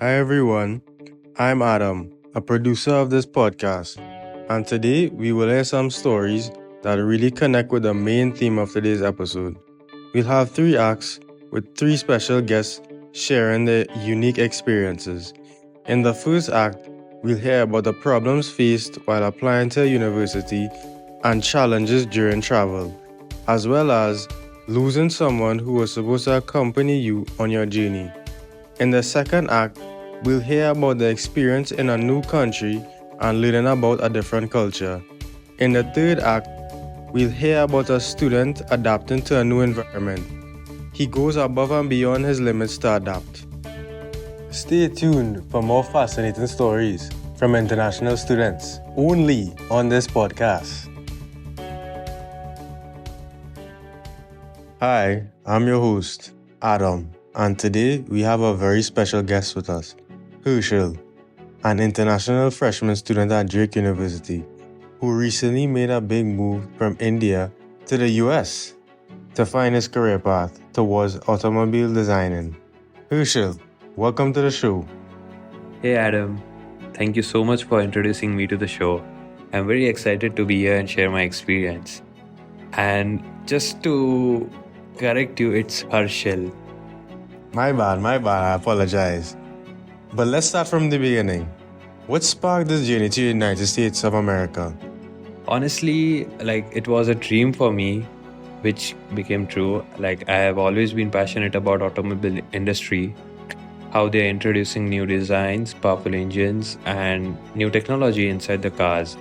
Hi everyone, I'm Adam, a producer of this podcast, and today we will hear some stories that really connect with the main theme of today's episode. We'll have three acts with three special guests sharing their unique experiences. In the first act, we'll hear about the problems faced while applying to a university and challenges during travel, as well as losing someone who was supposed to accompany you on your journey. In the second act, we'll hear about the experience in a new country and learning about a different culture. In the third act, we'll hear about a student adapting to a new environment. He goes above and beyond his limits to adapt. Stay tuned for more fascinating stories from international students, only on this podcast. Hi, I'm your host, Adam, and today we have a very special guest with us, Herschel, an international freshman student at Drake University, who recently made a big move from India to the US to find his career path towards automobile designing. Herschel, welcome to the show. Hey Adam, thank you so much for introducing me to the show. I'm very excited to be here and share my experience. And just to correct you, it's Herschel. My bad, I apologize. But let's start from the beginning. What sparked this journey to the United States of America? Honestly, it was a dream for me, which became true. I have always been passionate about automobile industry, how they're introducing new designs, powerful engines, and new technology inside the cars.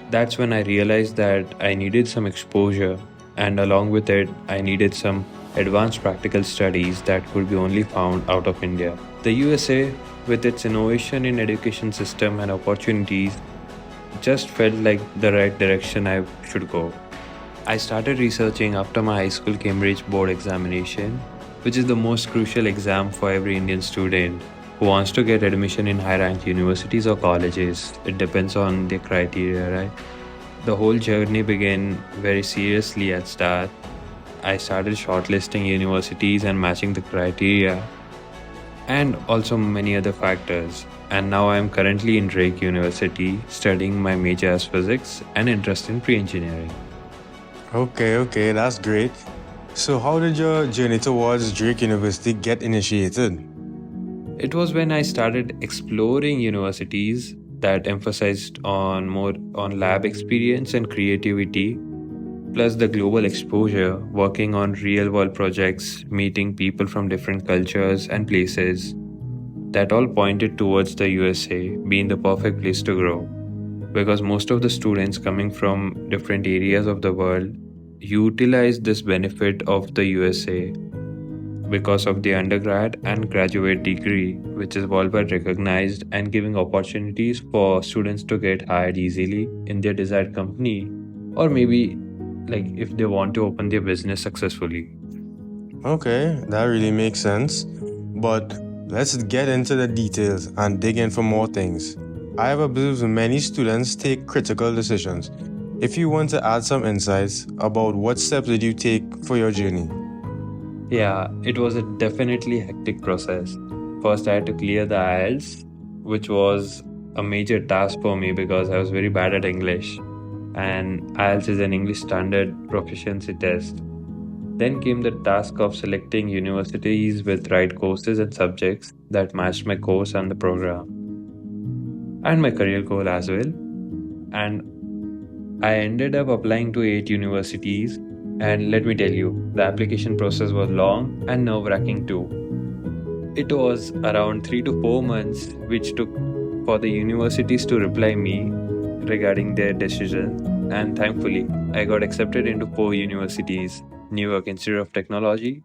That's when I realized that I needed some exposure, and along with it, I needed some advanced practical studies that could be only found out of India. The USA, with its innovation in education system and opportunities, just felt like the right direction I should go. I started researching after my high school Cambridge board examination, which is the most crucial exam for every Indian student who wants to get admission in high ranked universities or colleges. It depends on the criteria, right? The whole journey began very seriously at start. I started shortlisting universities and matching the criteria and also many other factors. And now I am currently in Drake University studying my major as physics and interest in pre-engineering. Okay, that's great. So how did your journey towards Drake University get initiated? It was when I started exploring universities that emphasized on more on lab experience and creativity, plus the global exposure, working on real world projects, meeting people from different cultures and places. That all pointed towards the USA being the perfect place to grow. Because most of the students coming from different areas of the world utilize this benefit of the USA because of the undergrad and graduate degree, which is worldwide recognized and giving opportunities for students to get hired easily in their desired company, or maybe if they want to open their business successfully. Okay, that really makes sense. But let's get into the details and dig in for more things. I have observed many students take critical decisions. If you want to add some insights about what steps did you take for your journey? Yeah, it was a definitely hectic process. First, I had to clear the IELTS, which was a major task for me because I was very bad at English. And IELTS is an English standard proficiency test. Then came the task of selecting universities with right courses and subjects that matched my course and the program, and my career goal as well. And I ended up applying to 8 universities. And let me tell you, the application process was long and nerve wracking too. It was around 3 to 4 months, which took for the universities to reply me regarding their decision. And thankfully, I got accepted into 4 universities: New York Institute of Technology,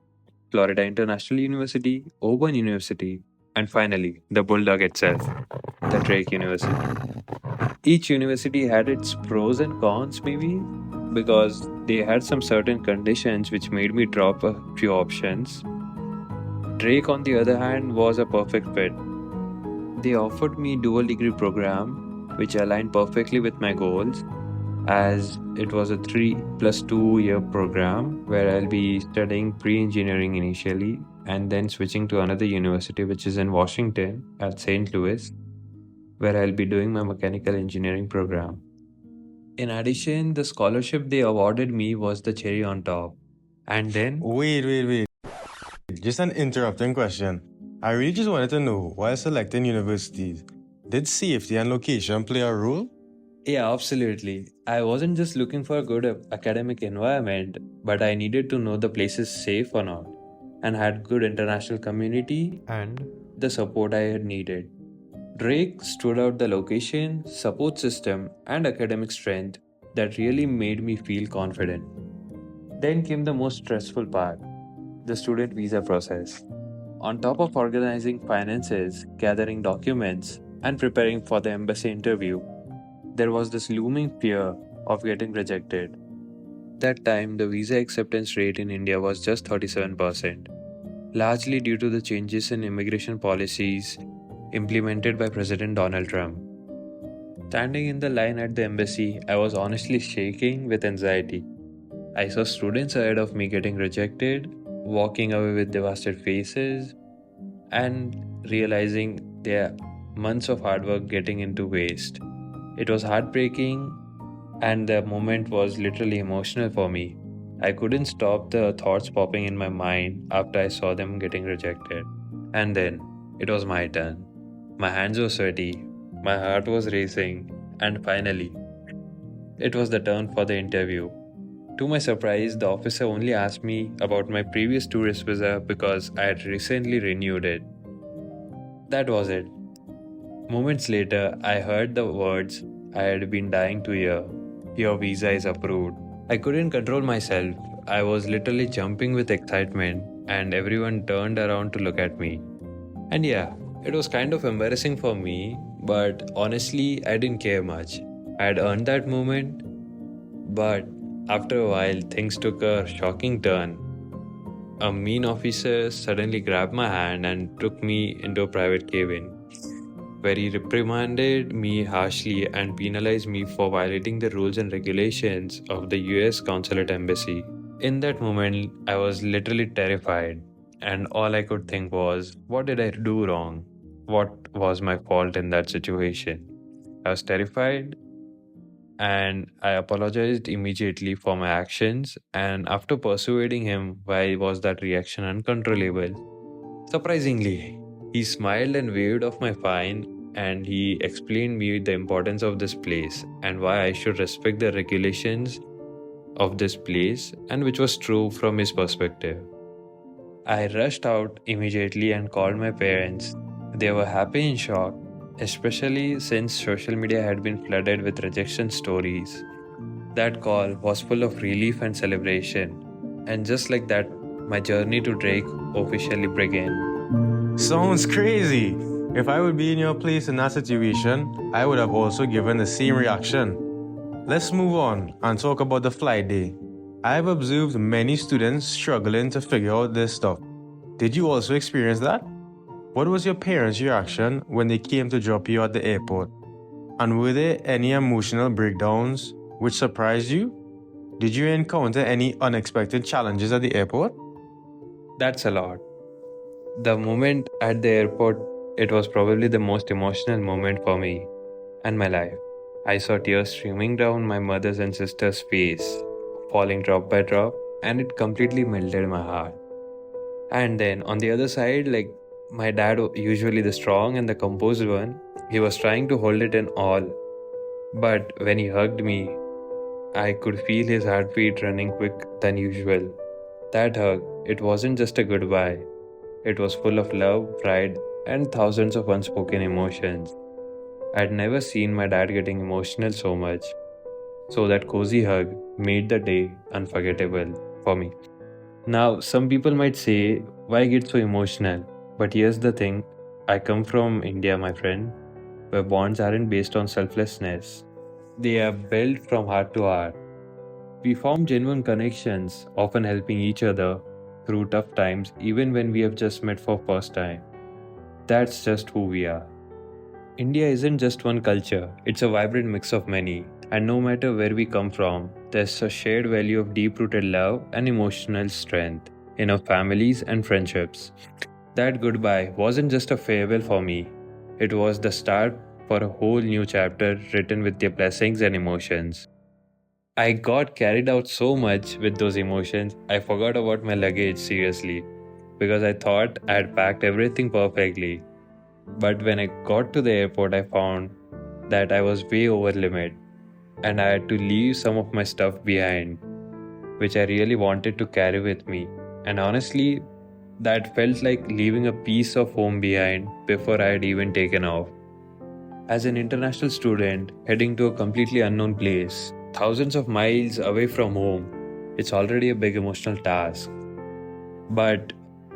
Florida International University, Auburn University, and finally, the Bulldog itself, the Drake University. Each university had its pros and cons, maybe, because they had some certain conditions which made me drop a few options. Drake, on the other hand, was a perfect fit. They offered me dual degree program, which aligned perfectly with my goals, as it was a 3 plus 2 year program where I'll be studying pre-engineering initially, and then switching to another university, which is in Washington at St. Louis, where I'll be doing my mechanical engineering program. In addition, the scholarship they awarded me was the cherry on top. And then, Wait. Just an interrupting question. I really just wanted to know, while selecting universities, did safety and location play a role? yeah, absolutely. I wasn't just looking for a good academic environment, but I needed to know the place is safe or not, and had good international community and the support I had needed. Drake stood out the location, support system, and academic strength that really made me feel confident. Then came the most stressful part, the student visa process. On top of organizing finances, gathering documents, and preparing for the embassy interview, there was this looming fear of getting rejected. That time, the visa acceptance rate in India was just 37%, largely due to the changes in immigration policies implemented by President Donald Trump. Standing in the line at the embassy, I was honestly shaking with anxiety. I saw students ahead of me getting rejected, walking away with devastated faces, and realizing their months of hard work getting into waste. It was heartbreaking, and the moment was literally emotional for me. I couldn't stop the thoughts popping in my mind after I saw them getting rejected. And then it was my turn. My hands were sweaty, my heart was racing, and finally, it was the turn for the interview. To my surprise, the officer only asked me about my previous tourist visa because I had recently renewed it. That was it. Moments later, I heard the words I had been dying to hear. Your visa is approved. I couldn't control myself. I was literally jumping with excitement, and everyone turned around to look at me. And yeah, it was kind of embarrassing for me, but honestly, I didn't care much. I had earned that moment, but after a while, things took a shocking turn. A mean officer suddenly grabbed my hand and took me into a private cabin, where he reprimanded me harshly and penalized me for violating the rules and regulations of the US consulate embassy. In that moment, I was literally terrified, and all I could think was, what did I do wrong? What was my fault in that situation? I was terrified, and I apologized immediately for my actions. And after persuading him why was that reaction uncontrollable, surprisingly, he smiled and waved off my fine, and he explained me the importance of this place and why I should respect the regulations of this place, and which was true from his perspective. I rushed out immediately and called my parents. They were happy and shocked, especially since social media had been flooded with rejection stories. That call was full of relief and celebration, and just like that, my journey to Drake officially began. Sounds crazy. If I would be in your place in that situation, I would have also given the same reaction. Let's move on and talk about the flight day. I have observed many students struggling to figure out this stuff. Did you also experience that? What was your parents' reaction when they came to drop you at the airport? And were there any emotional breakdowns which surprised you? Did you encounter any unexpected challenges at the airport? That's a lot. The moment at the airport, it was probably the most emotional moment for me and my life. I saw tears streaming down my mother's and sister's face, falling drop by drop, and it completely melted my heart. And then on the other side, like my dad, usually the strong and the composed one, he was trying to hold it in all. But when he hugged me, I could feel his heartbeat running quick than usual. That hug, it wasn't just a goodbye. It was full of love, pride, and thousands of unspoken emotions. I'd never seen my dad getting emotional so much. So that cozy hug made the day unforgettable for me. Now, some people might say, why get so emotional? But here's the thing, I come from India, my friend, where bonds aren't based on selflessness. They are built from heart to heart. We form genuine connections, often helping each other through tough times, even when we have just met for first time. That's just who we are. India isn't just one culture, it's a vibrant mix of many. And no matter where we come from, there's a shared value of deep rooted love and emotional strength. enough families and friendships. That goodbye wasn't just a farewell for me, it was the start for a whole new chapter written with their blessings and emotions. I got carried out so much with those emotions, I forgot about my luggage seriously because I thought I had packed everything perfectly. But when I got to the airport, I found that I was way over limit and I had to leave some of my stuff behind, which I really wanted to carry with me. And honestly, that felt like leaving a piece of home behind before I had even taken off. As an international student heading to a completely unknown place, thousands of miles away from home, it's already a big emotional task. But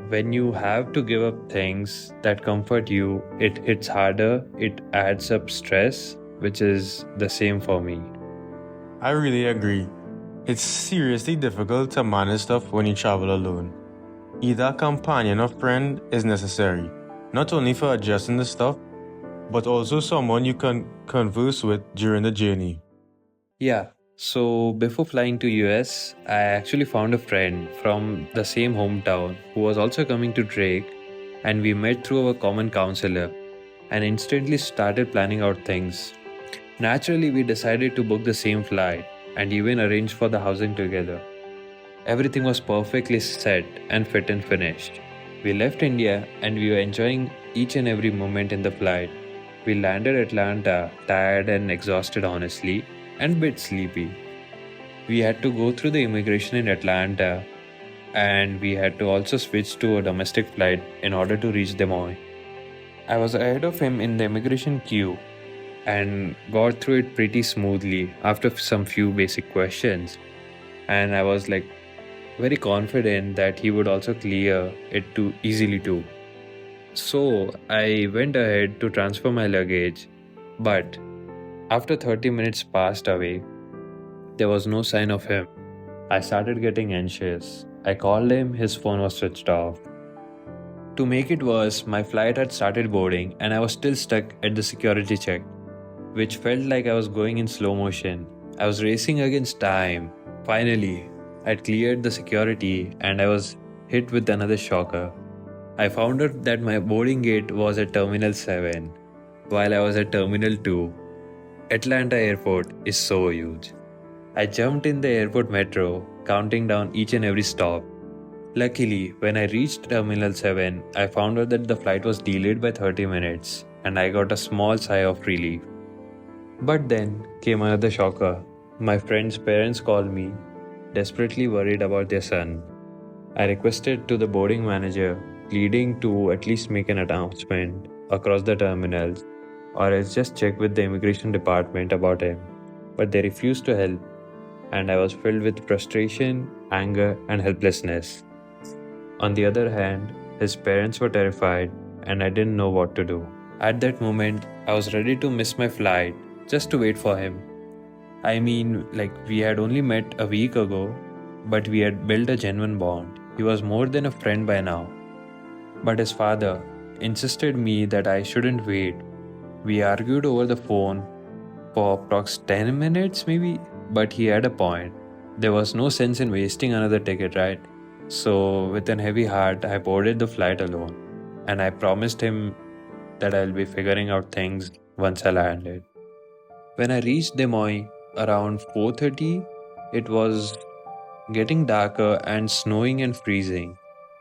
when you have to give up things that comfort you, it hits harder, it adds up stress, which is the same for me. I really agree. It's seriously difficult to manage stuff when you travel alone. Either a companion or friend is necessary, not only for adjusting the stuff, but also someone you can converse with during the journey. Yeah, so before flying to US, I actually found a friend from the same hometown who was also coming to Drake, and we met through our common counselor and instantly started planning out things. Naturally, we decided to book the same flight and even arrange for the housing together. Everything was perfectly set and fit and finished. We left India and we were enjoying each and every moment in the flight. We landed Atlanta, tired and exhausted, honestly, and a bit sleepy. We had to go through the immigration in Atlanta and we had to also switch to a domestic flight in order to reach Des Moines. I was ahead of him in the immigration queue and got through it pretty smoothly after some few basic questions. And I was like very confident that he would also clear it too easily too. So I went ahead to transfer my luggage, but after 30 minutes passed away, there was no sign of him. I started getting anxious. I called him, his phone was switched off. To make it worse, my flight had started boarding and I was still stuck at the security check, which felt like I was going in slow motion. I was racing against time. Finally, I'd cleared the security and I was hit with another shocker. I found out that my boarding gate was at Terminal 7, while I was at Terminal 2. Atlanta Airport is so huge. I jumped in the airport metro, counting down each and every stop. Luckily, when I reached Terminal 7, I found out that the flight was delayed by 30 minutes, and I got a small sigh of relief. But then came another shocker. My friend's parents called me, desperately worried about their son. I requested to the boarding manager, pleading to at least make an announcement across the terminals, or else just check with the immigration department about him. But they refused to help, and I was filled with frustration, anger, and helplessness. On the other hand, his parents were terrified, and I didn't know what to do. At that moment, I was ready to miss my flight just to wait for him. I mean, like, we had only met a week ago, but we had built a genuine bond. He was more than a friend by now. But his father insisted me that I shouldn't wait. We argued over the phone for approx 10 minutes maybe, but he had a point. There was no sense in wasting another ticket, right? So with an heavy heart, I boarded the flight alone, and I promised him that I'll be figuring out things once I landed. When I reached Des Moines around 4:30, it was getting darker and snowing and freezing.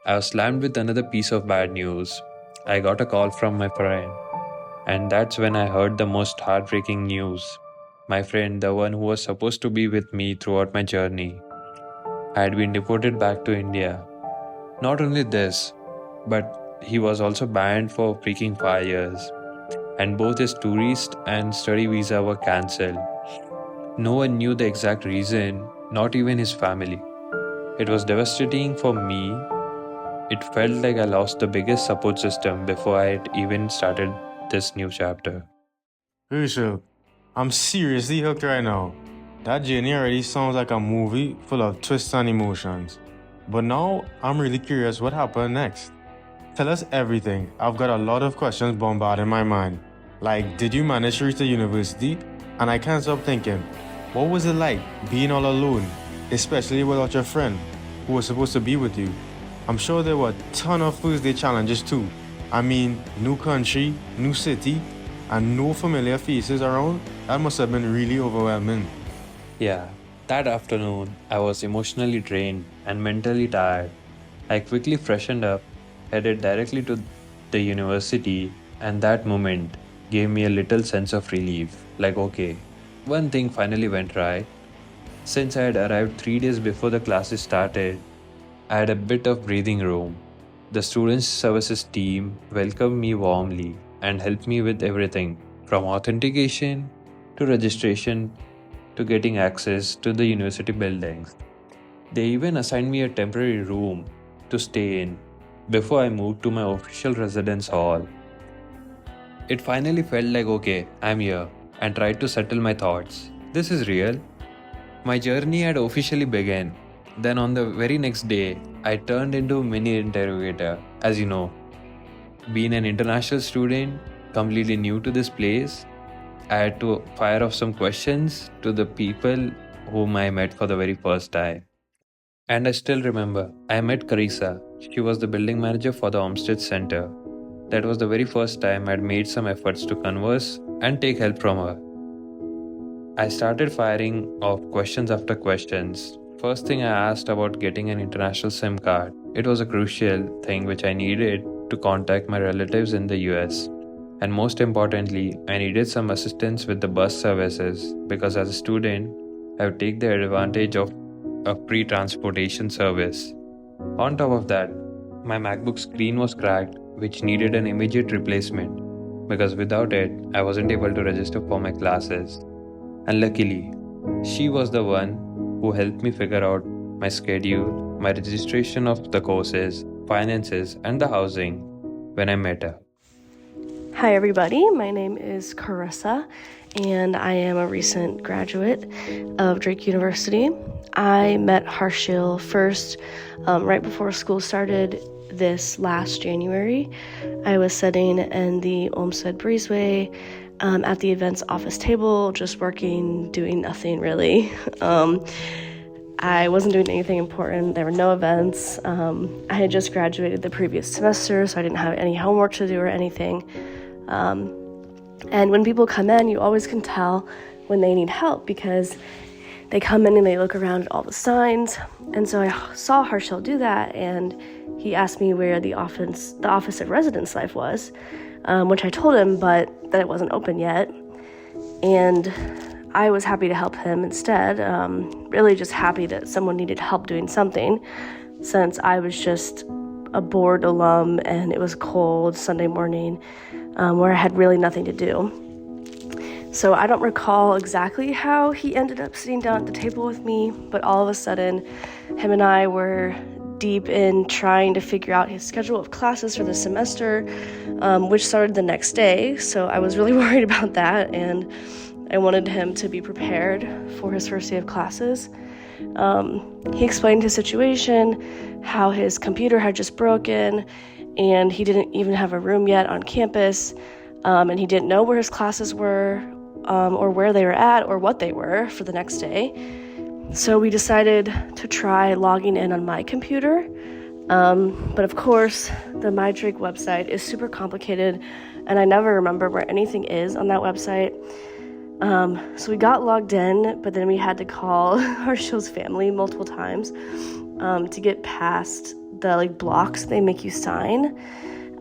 I was slammed with another piece of bad news. I got a call from my friend, and that's when I heard the most heartbreaking news. My friend, the one who was supposed to be with me throughout my journey, had been deported back to India. Not only this, but he was also banned for freaking 5 years, and both his tourist and study visa were cancelled. No one knew the exact reason, not even his family. It was devastating for me. It felt like I lost the biggest support system before I had even started this new chapter. Rachel, I'm seriously hooked right now. That journey already sounds like a movie full of twists and emotions. But now I'm really curious what happened next. Tell us everything. I've got a lot of questions bombarding my mind. Like, did you manage to reach the university? And I can't stop thinking, what was it like being all alone, especially without your friend who was supposed to be with you? I'm sure there were a ton of first day challenges too. I mean, new country, new city, and no familiar faces around. That must have been really overwhelming. Yeah, that afternoon, I was emotionally drained and mentally tired. I quickly freshened up, headed directly to the university, and that moment gave me a little sense of relief. Like, okay, one thing finally went right. Since I had arrived 3 days before the classes started, I had a bit of breathing room. The students' services team welcomed me warmly and helped me with everything from authentication to registration to getting access to the university buildings. They even assigned me a temporary room to stay in before I moved to my official residence hall. It finally felt like okay, I'm here, and tried to settle my thoughts. This is real. My journey had officially begun. Then on the very next day, I turned into a mini interrogator. As you know, being an international student, completely new to this place, I had to fire off some questions to the people whom I met for the very first time. And I still remember, I met Carissa. She was the building manager for the Olmsted Center. That was the very first time I'd made some efforts to converse and take help from her. I started firing off questions after questions. First thing I asked about getting an international SIM card. It was a crucial thing which I needed to contact my relatives in the US. And most importantly, I needed some assistance with the bus services because as a student, I would take the advantage of a pre transportation service. On top of that, my MacBook screen was cracked, which needed an immediate replacement because without it, I wasn't able to register for my classes. And luckily, she was the one who helped me figure out my schedule, my registration of the courses, finances, and the housing when I met her. Hi, everybody. My name is Carissa, and I am a recent graduate of Drake University. I met Harshil first right before school started this last January. I was sitting in the Olmsted Breezeway at the events office table, just working, doing nothing really. I wasn't doing anything important. There were no events. I had just graduated the previous semester, so I didn't have any homework to do or anything. And when people come in, you always can tell when they need help because they come in and they look around at all the signs. And so I saw Harshil do that, and he asked me where the office of residence life was, which I told him, but that it wasn't open yet. And I was happy to help him instead, really just happy that someone needed help doing something, since I was just a bored alum and it was cold Sunday morning where I had really nothing to do. So I don't recall exactly how he ended up sitting down at the table with me, but all of a sudden, him and I were deep in trying to figure out his schedule of classes for the semester, which started the next day. So I was really worried about that, and I wanted him to be prepared for his first day of classes. He explained his situation, how his computer had just broken, and he didn't even have a room yet on campus, and he didn't know where his classes were, or where they were at, or what they were for the next day. So we decided to try logging in on my computer, but of course, the MyDrake website is super complicated, and I never remember where anything is on that website. So we got logged in, but then we had to call Harshil's family multiple times to get past the blocks they make you sign.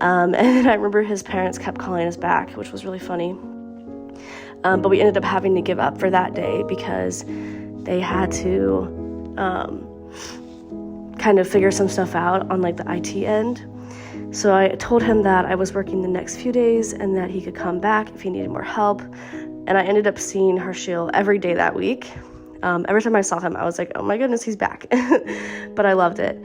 And then I remember his parents kept calling us back, which was really funny. But we ended up having to give up for that day because they had to kind of figure some stuff out on the IT end. So I told him that I was working the next few days and that he could come back if he needed more help. And I ended up seeing Harshil every day that week. Every time I saw him, I was like, oh my goodness, he's back. But I loved it.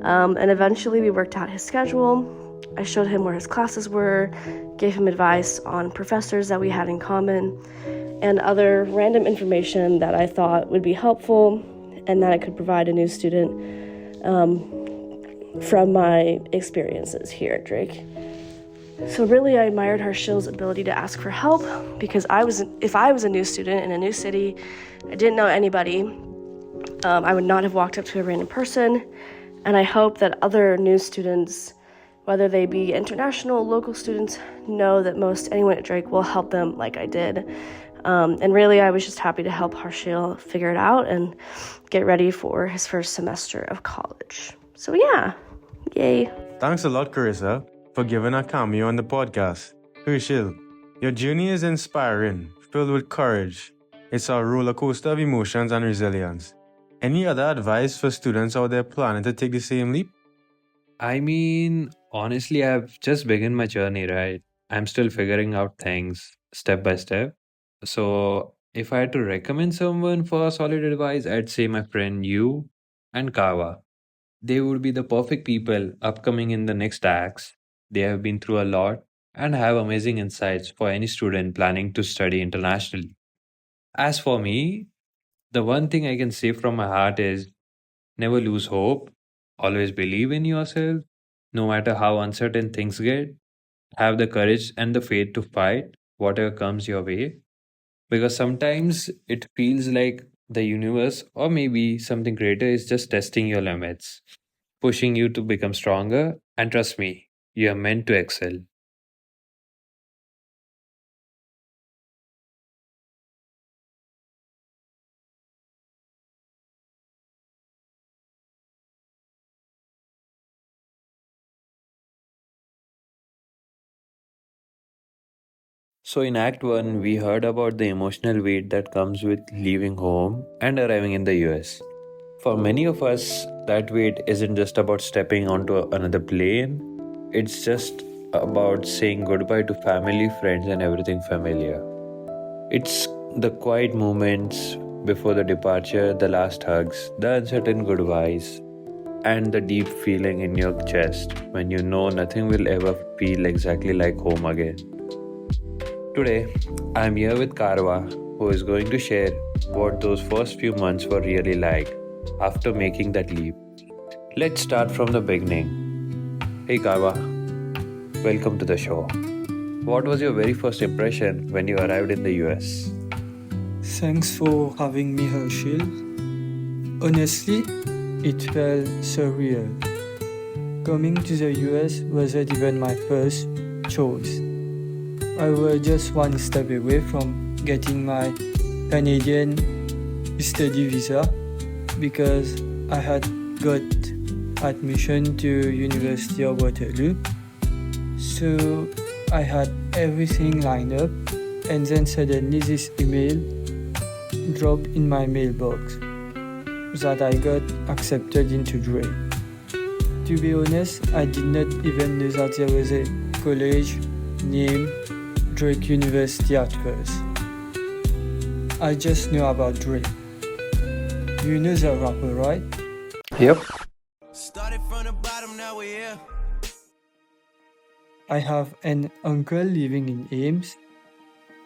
And eventually we worked out his schedule. I showed him where his classes were, gave him advice on professors that we had in common, and other random information that I thought would be helpful and that I could provide a new student from my experiences here at Drake. So really, I admired Harshil's ability to ask for help because if I was a new student in a new city, I didn't know anybody, I would not have walked up to a random person. And I hope that other new students, whether they be international, local students, know that most anyone at Drake will help them like I did. And really, I was just happy to help Harshil figure it out and get ready for his first semester of college. So yeah, yay. Thanks a lot, Carissa, for giving a cameo on the podcast. Herschel, your journey is inspiring, filled with courage. It's a roller coaster of emotions and resilience. Any other advice for students out there planning to take the same leap? I mean, honestly, I've just begun my journey, right? I'm still figuring out things step by step. So, if I had to recommend someone for solid advice, I'd say my friend you and Kawa. They would be the perfect people upcoming in the next acts. They have been through a lot and have amazing insights for any student planning to study internationally. As for me, the one thing I can say from my heart is never lose hope, always believe in yourself, no matter how uncertain things get. Have the courage and the faith to fight whatever comes your way, because sometimes it feels like the universe or maybe something greater is just testing your limits, pushing you to become stronger. And trust me, you are meant to excel. So, in Act 1, we heard about the emotional weight that comes with leaving home and arriving in the US. For many of us, that weight isn't just about stepping onto another plane, it's just about saying goodbye to family, friends, and everything familiar. It's the quiet moments before the departure, the last hugs, the uncertain goodbyes, and the deep feeling in your chest when you know nothing will ever feel exactly like home again. Today, I'm here with Karwa, who is going to share what those first few months were really like after making that leap. Let's start from the beginning. Hey Karwa, welcome to the show. What was your very first impression when you arrived in the US? Thanks for having me, Herschel. Honestly, it felt surreal. Coming to the US wasn't even my first choice. I was just one step away from getting my Canadian study visa because I had got admission to University of Waterloo. So I had everything lined up, and then suddenly this email dropped in my mailbox that I got accepted into Drake. To be honest, I did not even know that there was a college named Drake University at first. I just knew about Drake. You know the rapper, right? Yep. Started from the bottom, now we're here. I have an uncle living in Ames,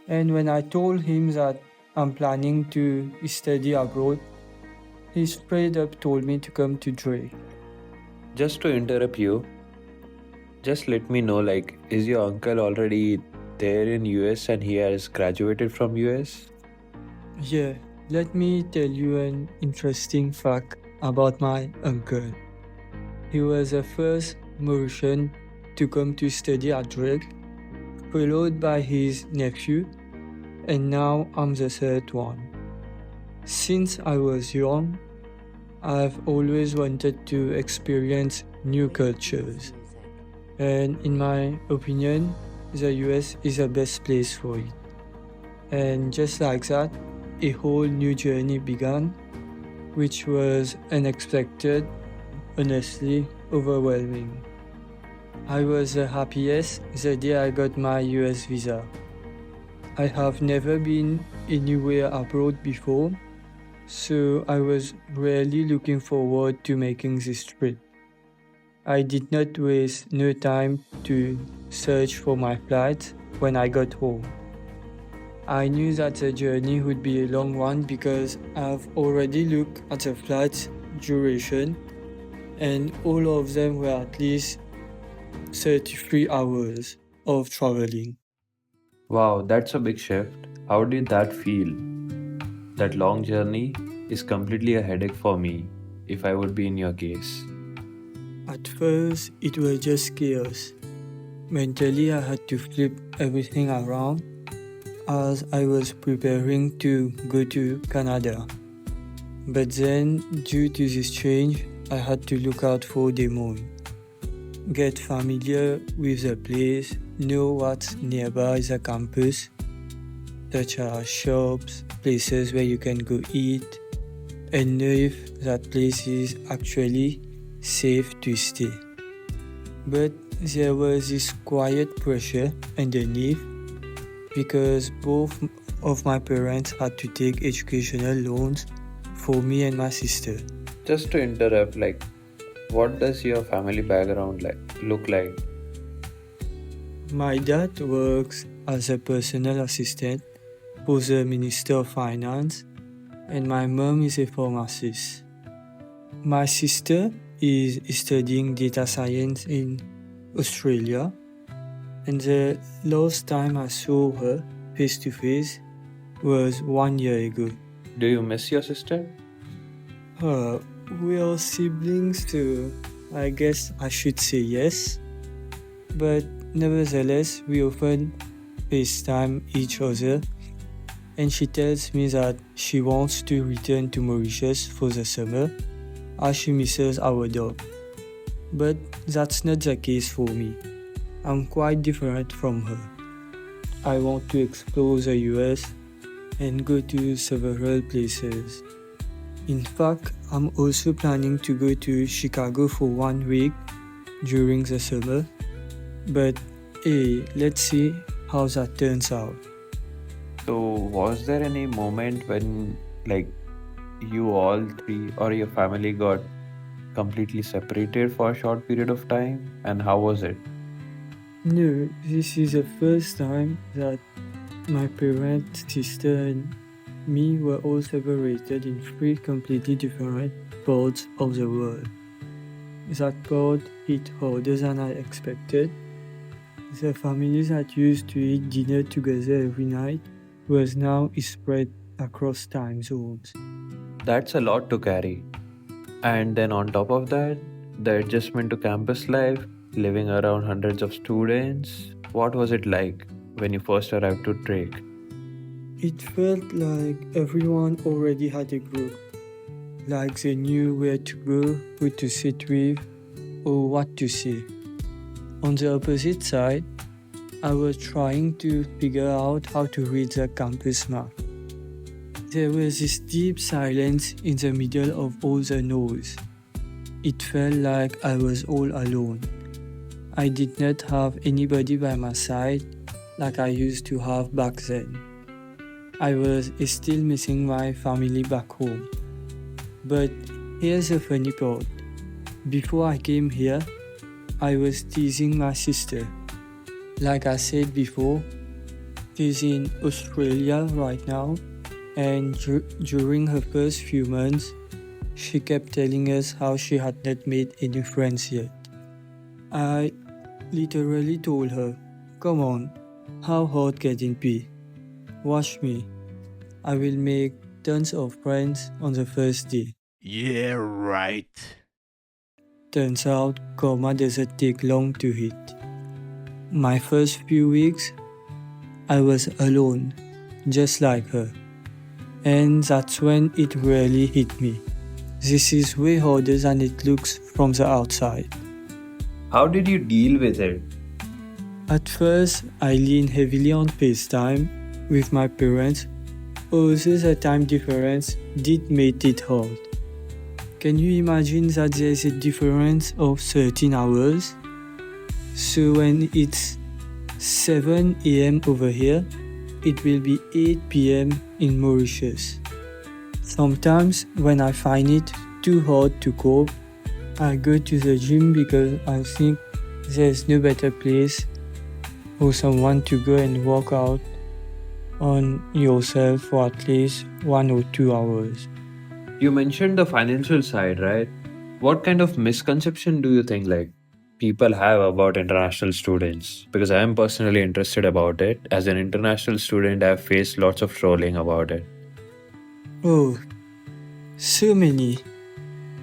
and when I told him that I'm planning to study abroad, he straight up told me to come to Drake. Just to interrupt you, just let me know, like, is your uncle already there in US and he has graduated from US? Yeah, let me tell you an interesting fact about my uncle. He was the first Mauritian to come to study at Drake, followed by his nephew, and now I'm the third one. Since I was young, I've always wanted to experience new cultures, and in my opinion, the US is the best place for it. And just like that, a whole new journey began, which was unexpected, honestly overwhelming. I was the happiest the day I got my US visa. I have never been anywhere abroad before, so I was really looking forward to making this trip. I did not waste no time to search for my flight when I got home. I knew that the journey would be a long one because I've already looked at the flight duration, and all of them were at least 33 hours of traveling. Wow, that's a big shift. How did that feel? That long journey is completely a headache for me if I would be in your case. At first, it was just chaos. Mentally, I had to flip everything around as I was preparing to go to Canada. But then, due to this change, I had to look out for Des Moines, get familiar with the place, know what's nearby the campus, such as shops, places where you can go eat, and know if that place is actually safe to stay. But there was this quiet pressure underneath because both of my parents had to take educational loans for me and my sister. Just to interrupt, like, what does your family background look like? My dad works as a personal assistant for the Minister of Finance, and my mom is a pharmacist. My sister is studying data science in Australia, and the last time I saw her face to face was 1 year ago. Do you miss your sister? We are siblings, so I guess I should say yes. But nevertheless, we often FaceTime each other, and she tells me that she wants to return to Mauritius for the summer as she misses our dog. But that's not the case for me. I'm quite different from her. I want to explore the US and go to several places. In fact, I'm also planning to go to Chicago for 1 week during the summer. But hey, let's see how that turns out. So, was there any moment when, you all three or your family got completely separated for a short period of time? And how was it? No, this is the first time that my parents, sister, and me were all separated in 3 completely different parts of the world. That part hit harder than I expected. The family that used to eat dinner together every night was now spread across time zones. That's a lot to carry. And then on top of that, the adjustment to campus life, living around hundreds of students. What was it like when you first arrived to Drake? It felt like everyone already had a group, like they knew where to go, who to sit with, or what to say. On the opposite side, I was trying to figure out how to read the campus map. There was this deep silence in the middle of all the noise. It felt like I was all alone. I did not have anybody by my side like I used to have back then. I was still missing my family back home. But here's the funny part. Before I came here, I was teasing my sister. Like I said before, she's in Australia right now, and during her first few months, she kept telling us how she had not made any friends yet. I literally told her, "Come on, how hard can it be? Watch me. I will make tons of friends on the first day." Yeah, right. Turns out karma doesn't take long to hit. My first few weeks, I was alone, just like her. And that's when it really hit me. This is way harder than it looks from the outside. How did you deal with it? At first, I leaned heavily on FaceTime with my parents. Also, the time difference did make it hard. Can you imagine that there's a difference of 13 hours? So when it's 7 a.m. over here, it will be 8 p.m. in Mauritius. Sometimes when I find it too hard to cope, I go to the gym because I think there's no better place for someone to go and work out on yourself for at least 1 or 2 hours. You mentioned the financial side, right? What kind of misconception do you think people have about international students? Because I am personally interested about it. As an international student, I've faced lots of trolling about it. Oh, so many.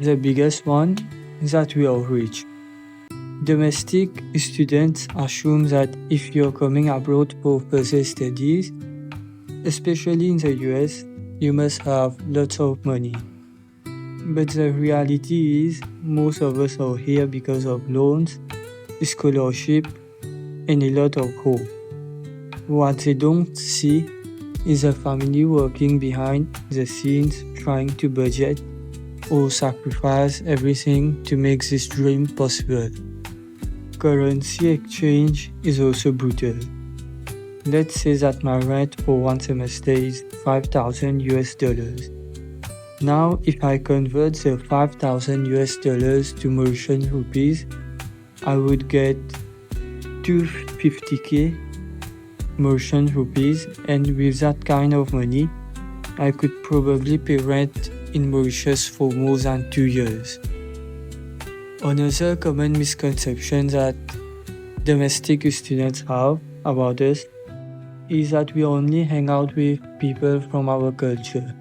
The biggest one is that we are rich. Domestic students assume that if you're coming abroad for further studies, especially in the US, you must have lots of money. But the reality is, most of us are here because of loans, scholarship, and a lot of hope. What they don't see is a family working behind the scenes trying to budget or sacrifice everything to make this dream possible. Currency exchange is also brutal. Let's say that my rent for one semester is 5,000 US dollars. Now, if I convert the 5,000 US dollars to Mauritian rupees, I would get 250k Mauritian rupees, and with that kind of money, I could probably pay rent in Mauritius for more than 2 years. Another common misconception that domestic students have about us is that we only hang out with people from our culture.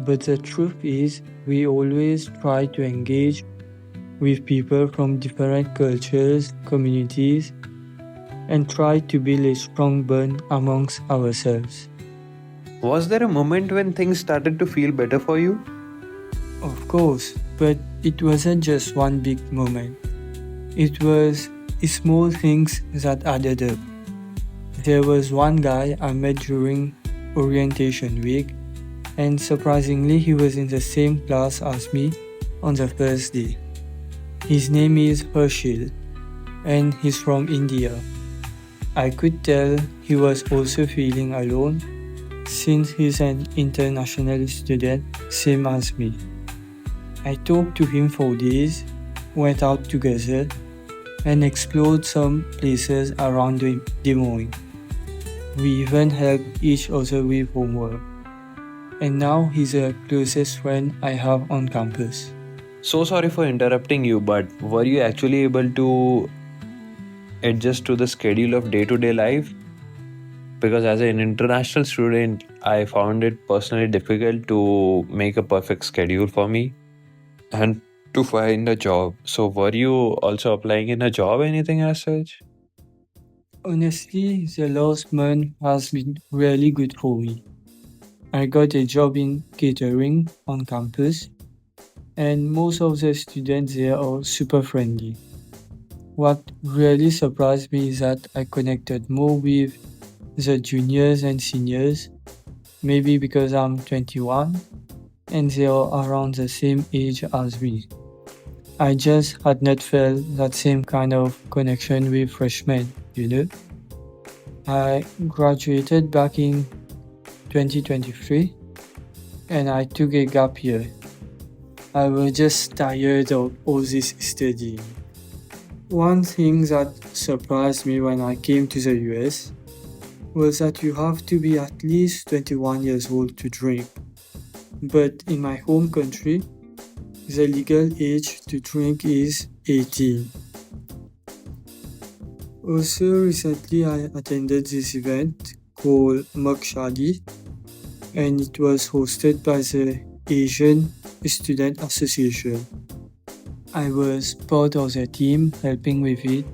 But the truth is, we always try to engage with people from different cultures, communities, and try to build a strong bond amongst ourselves. Was there a moment when things started to feel better for you? Of course, but it wasn't just one big moment. It was small things that added up. There was one guy I met during orientation week, and surprisingly, he was in the same class as me on the first day. His name is Herschel, and he's from India. I could tell he was also feeling alone since he's an international student, same as me. I talked to him for days, went out together, and explored some places around Des Moines. We even helped each other with homework. And now he's the closest friend I have on campus. So sorry for interrupting you, but were you actually able to adjust to the schedule of day-to-day life? Because as an international student, I found it personally difficult to make a perfect schedule for me and to find a job. So were you also applying in a job, anything as such? Honestly, the last month has been really good for me. I got a job in catering on campus, and most of the students there are super friendly. What really surprised me is that I connected more with the juniors and seniors, maybe because I'm 21 and they are around the same age as me. I just had not felt that same kind of connection with freshmen, you know? I graduated back in 2023 and I took a gap year. I was just tired of all this studying. One thing that surprised me when I came to the US was that you have to be at least 21 years old to drink. But in my home country, the legal age to drink is 18. Also, recently I attended this event called Mug Shadi, and it was hosted by the Asian Student Association. I was part of the team helping with it,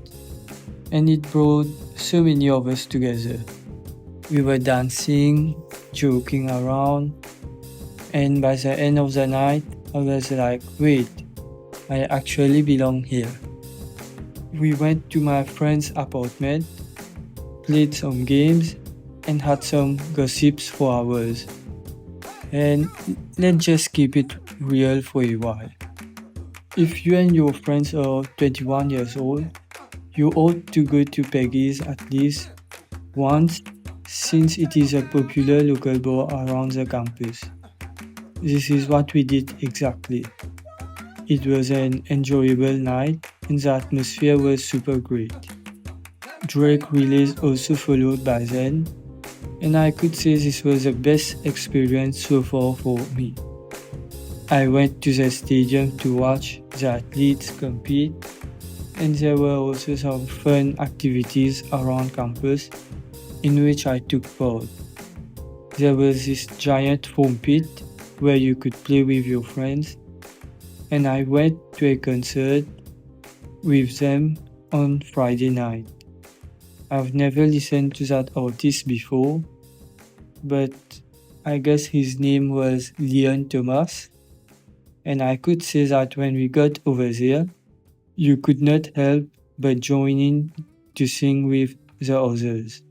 and it brought so many of us together. We were dancing, joking around, and by the end of the night, I was like, wait, I actually belong here. We went to my friend's apartment, played some games, and had some gossips for hours. And let's just keep it real for a while. If you and your friends are 21 years old, you ought to go to Peggy's at least once, since it is a popular local bar around the campus. This is what we did exactly. It was an enjoyable night and the atmosphere was super great. Drake release also followed by then, and I could say this was the best experience so far for me. I went to the stadium to watch the athletes compete, and there were also some fun activities around campus in which I took part. There was this giant foam pit where you could play with your friends, and I went to a concert with them on Friday night. I've never listened to that artist before, but I guess his name was Leon Thomas, and I could say that when we got over there, you could not help but join in to sing with the others.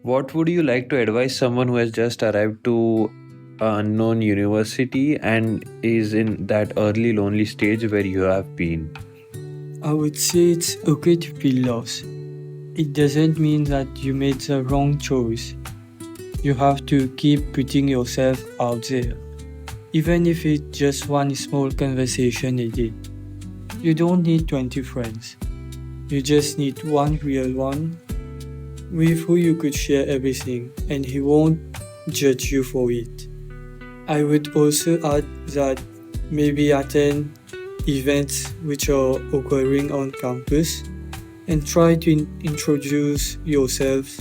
What would you like to advise someone who has just arrived to an unknown university and is in that early lonely stage where you have been? I would say it's okay to feel lost. It doesn't mean that you made the wrong choice. You have to keep putting yourself out there, even if it's just one small conversation a day. You don't need 20 friends. You just need one real one with who you could share everything, and he won't judge you for it. I would also add that maybe attend events which are occurring on campus and try to introduce yourself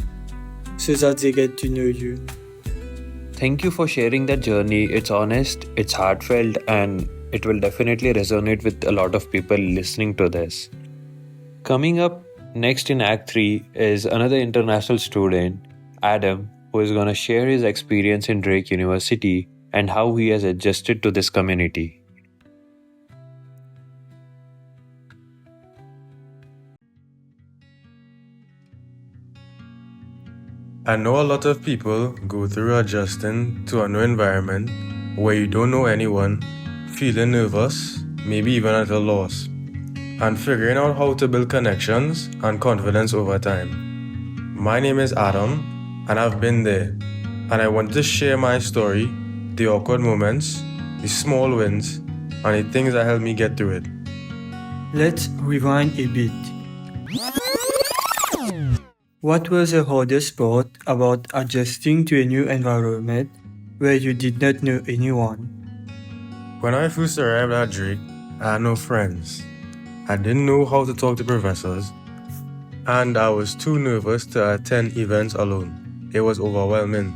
so that they get to know you. Thank you for sharing that journey. It's honest, it's heartfelt, and it will definitely resonate with a lot of people listening to this. Coming up next in Act 3 is another international student, Adam, who is going to share his experience in Drake University and how he has adjusted to this community. I know a lot of people go through adjusting to a new environment where you don't know anyone, feeling nervous, maybe even at a loss, and figuring out how to build connections and confidence over time. My name is Adam, and I've been there, and I want to share my story, the awkward moments, the small wins, and the things that helped me get through it. Let's rewind a bit. What was the hardest part about adjusting to a new environment where you did not know anyone? When I first arrived at Drake, I had no friends. I didn't know how to talk to professors, and I was too nervous to attend events alone. It was overwhelming.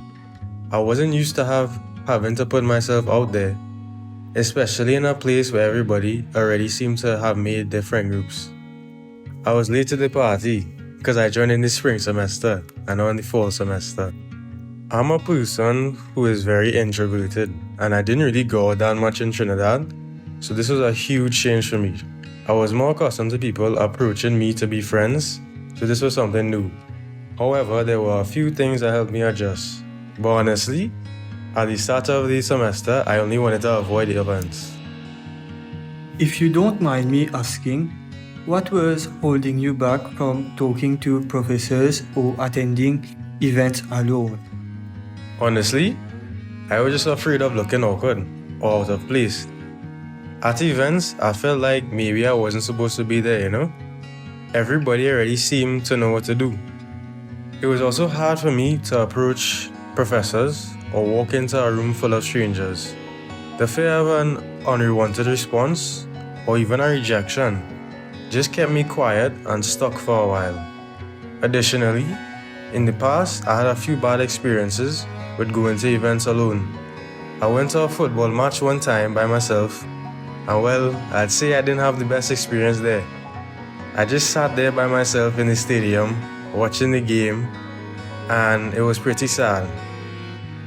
I wasn't used to having to put myself out there, especially in a place where everybody already seemed to have made different groups. I was late to the party because I joined in the spring semester and not in the fall semester. I'm a person who is very introverted, and I didn't really go out that much in Trinidad, so this was a huge change for me. I was more accustomed to people approaching me to be friends, so this was something new. However, there were a few things that helped me adjust. But honestly, at the start of the semester, I only wanted to avoid the events. If you don't mind me asking, what was holding you back from talking to professors or attending events alone? Honestly, I was just afraid of looking awkward or out of place. At events, I felt like maybe I wasn't supposed to be there, Everybody already seemed to know what to do. It was also hard for me to approach professors or walk into a room full of strangers. The fear of an unwanted response or even a rejection just kept me quiet and stuck for a while. Additionally, in the past, I had a few bad experiences with going to events alone. I went to a football match one time by myself, and well, I'd say I didn't have the best experience there. I just sat there by myself in the stadium, watching the game, and it was pretty sad.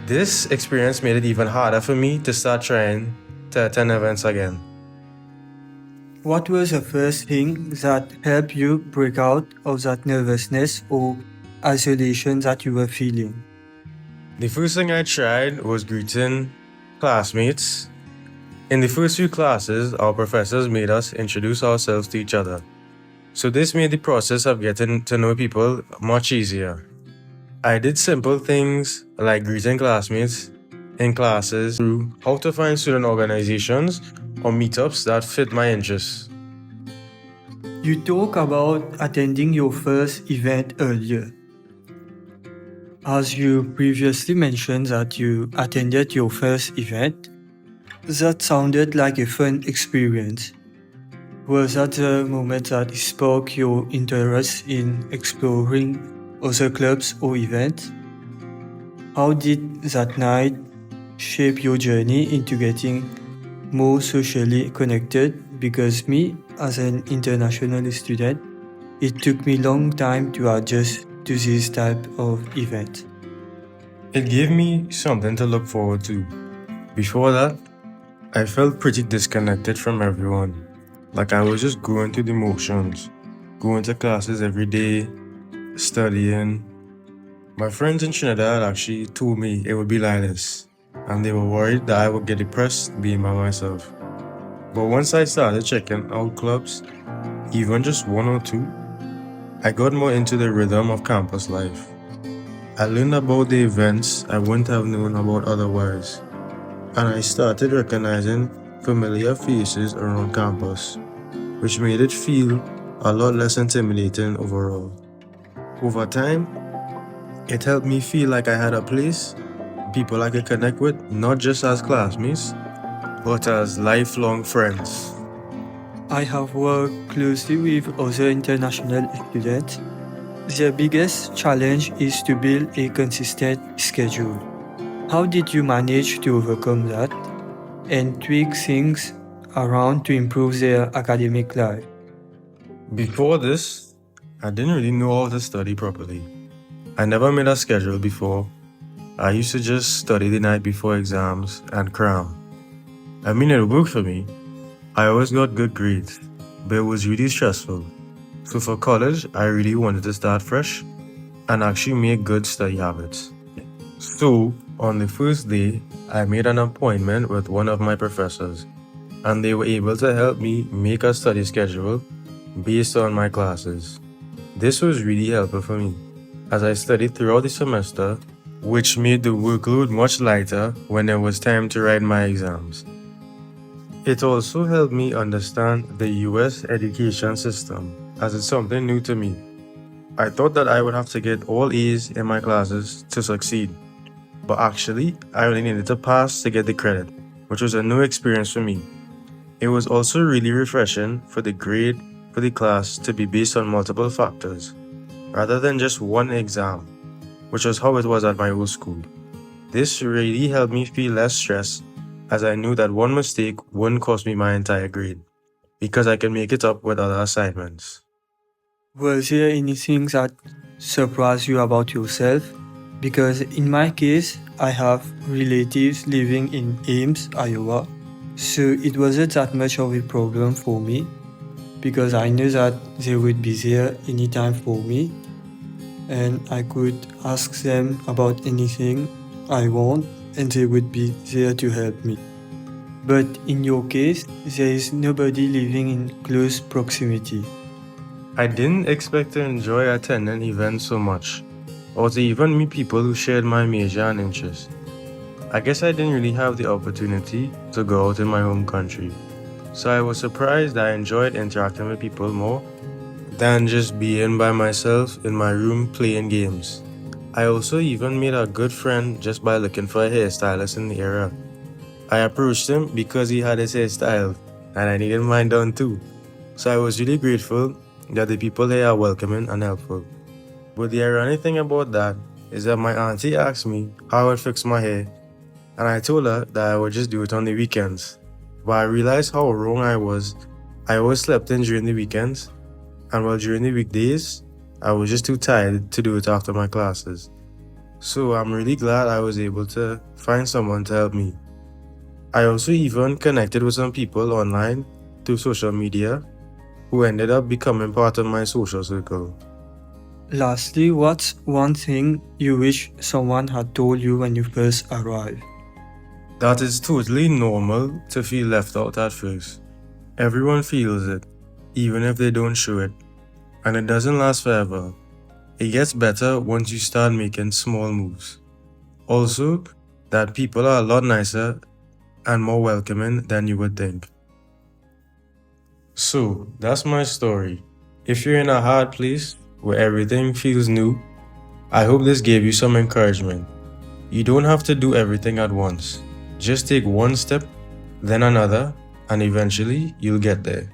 This experience made it even harder for me to start trying to attend events again. What was the first thing that helped you break out of that nervousness or isolation that you were feeling? The first thing I tried was greeting classmates. In the first few classes, our professors made us introduce ourselves to each other. So this made the process of getting to know people much easier. I did simple things like greeting classmates in classes through how to find student organizations or meetups that fit my interests. You talk about attending your first event earlier. As you previously mentioned that you attended your first event, that sounded like a fun experience. Was that the moment that sparked your interest in exploring other clubs or events? How did that night shape your journey into getting more socially connected because me, as an international student, it took me long time to adjust to this type of event. It gave me something to look forward to. Before that, I felt pretty disconnected from everyone. Like I was just going through the motions, going to classes every day, studying. My friends in Trinidad actually told me it would be like this, and they were worried that I would get depressed being by myself. But once I started checking out clubs, even just one or two, I got more into the rhythm of campus life. I learned about the events I wouldn't have known about otherwise, and I started recognizing familiar faces around campus, which made it feel a lot less intimidating overall. Over time, it helped me feel like I had a place, people I could connect with, not just as classmates, but as lifelong friends. I have worked closely with other international students. The biggest challenge is to build a consistent schedule. How did you manage to overcome that and tweak things around to improve their academic life? Before this, I didn't really know how to study properly. I never made a schedule before. I used to just study the night before exams and cram. I mean, it worked for me. I always got good grades, but it was really stressful. So for college, I really wanted to start fresh and actually make good study habits. So, on the first day, I made an appointment with one of my professors, and they were able to help me make a study schedule based on my classes. This was really helpful for me as I studied throughout the semester, which made the workload much lighter when it was time to write my exams. It also helped me understand the US education system as it's something new to me. I thought that I would have to get all A's in my classes to succeed, but actually, I only needed to pass to get the credit, which was a new experience for me. It was also really refreshing for the grade for the class to be based on multiple factors, rather than just one exam, which was how it was at my old school. This really helped me feel less stressed as I knew that one mistake wouldn't cost me my entire grade, because I can make it up with other assignments. Was there anything that surprised you about yourself? Because in my case, I have relatives living in Ames, Iowa, so it wasn't that much of a problem for me because I knew that they would be there anytime for me and I could ask them about anything I want and they would be there to help me. But in your case, there is nobody living in close proximity. I didn't expect to enjoy attending events so much, or to even meet people who shared my major and interests. I guess I didn't really have the opportunity to go out in my home country, so I was surprised I enjoyed interacting with people more than just being by myself in my room playing games. I also even made a good friend just by looking for a hairstylist in the area. I approached him because he had his hairstyle, and I needed mine done too. So I was really grateful that the people here are welcoming and helpful. But the ironic thing about that is that my auntie asked me how I would fix my hair, and I told her that I would just do it on the weekends. But I realized how wrong I was. I always slept in during the weekends, and while during the weekdays, I was just too tired to do it after my classes. So I'm really glad I was able to find someone to help me. I also even connected with some people online through social media who ended up becoming part of my social circle. Lastly, what's one thing you wish someone had told you when you first arrived? That it's totally normal to feel left out at first. Everyone feels it, even if they don't show it. And it doesn't last forever. It gets better once you start making small moves. Also, that people are a lot nicer and more welcoming than you would think. So, that's my story. If you're in a hard place where everything feels new, I hope this gave you some encouragement. You don't have to do everything at once. Just take one step, then another, and eventually you'll get there.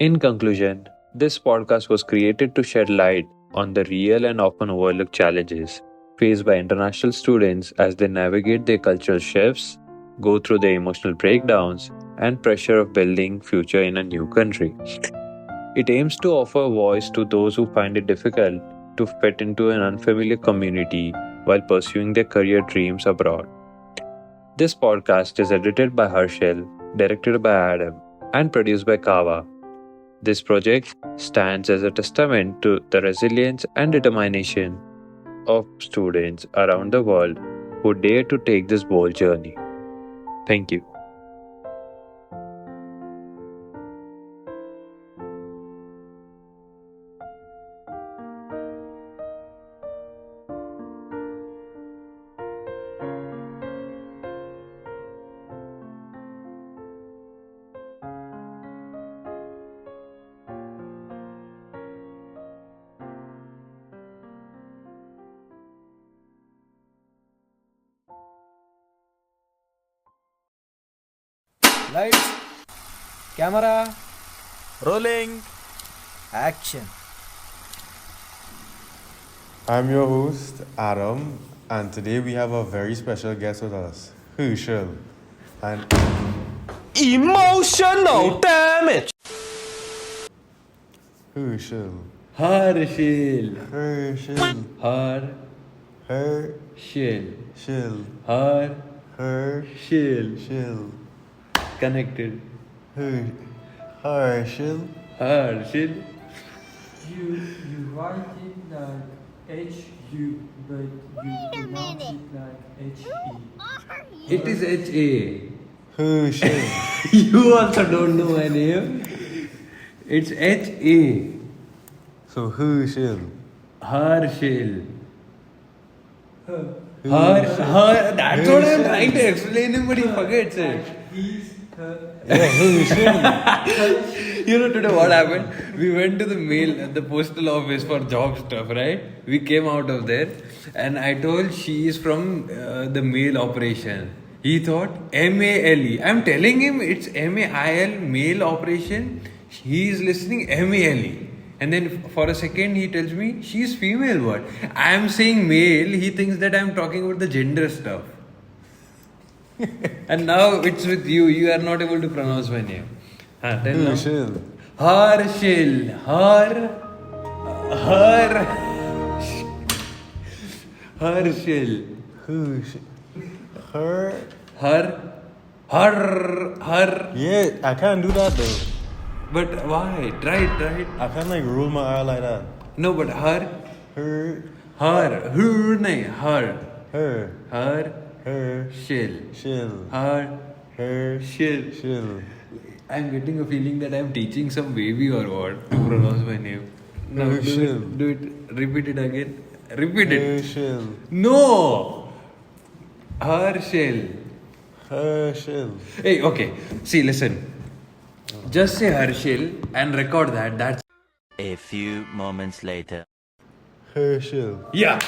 In conclusion, This podcast was created to shed light on the real and often overlooked challenges faced by international students as they navigate their cultural shifts, go through their emotional breakdowns, and pressure of building future in a new country. It aims to offer a voice to those who find it difficult to fit into an unfamiliar community while pursuing their career dreams abroad. This podcast is edited by Harshil, directed by Adam, and produced by Kawa. This project stands as a testament to the resilience and determination of students around the world who dare to take this bold journey. Thank you. Lights, camera, rolling, action. I'm your host, Adam, and today we have a very special guest with us, Herschel. And Emotional damage. Herschel. Harshil. Herschel. Harshil. Herschel. Harshil. Herschel. Connected. Herschel. Harshil. You write it like H-U, but you pronounce it like H-E. It is H-A. Herschel. You also don't know my name. It's H-A. So Herschel. Harshil. That's what I'm trying to explain him, but he forgets it. He's her. You know, today what happened? We went to the postal office for job stuff, right? We came out of there, and I told she is from the mail operation. He thought M-A-L-E. I'm telling him it's M-A-I-L, mail operation. He is listening M-A-L-E. And then for a second he tells me she's female. What? I am saying male. He thinks that I'm talking about the gender stuff. And now it's with you. You are not able to pronounce my name. Tell now. Herschel. Harshil. Harshil. Herschel. Her. Yeah, I can't do that though. But why? Try it. I can't like roll my R like that. No, but her. Her. Nahi, her. Her. Shil. Shil. Her. Shil. Shil. I'm getting a feeling that I'm teaching some baby or what to pronounce my name. No, do it. Repeat it again. Repeat it. Herschel. No. Herschel. Herschel. Hey, okay. See, listen. Just say Herschel and record that. That's A few moments later. Herschel. yeah.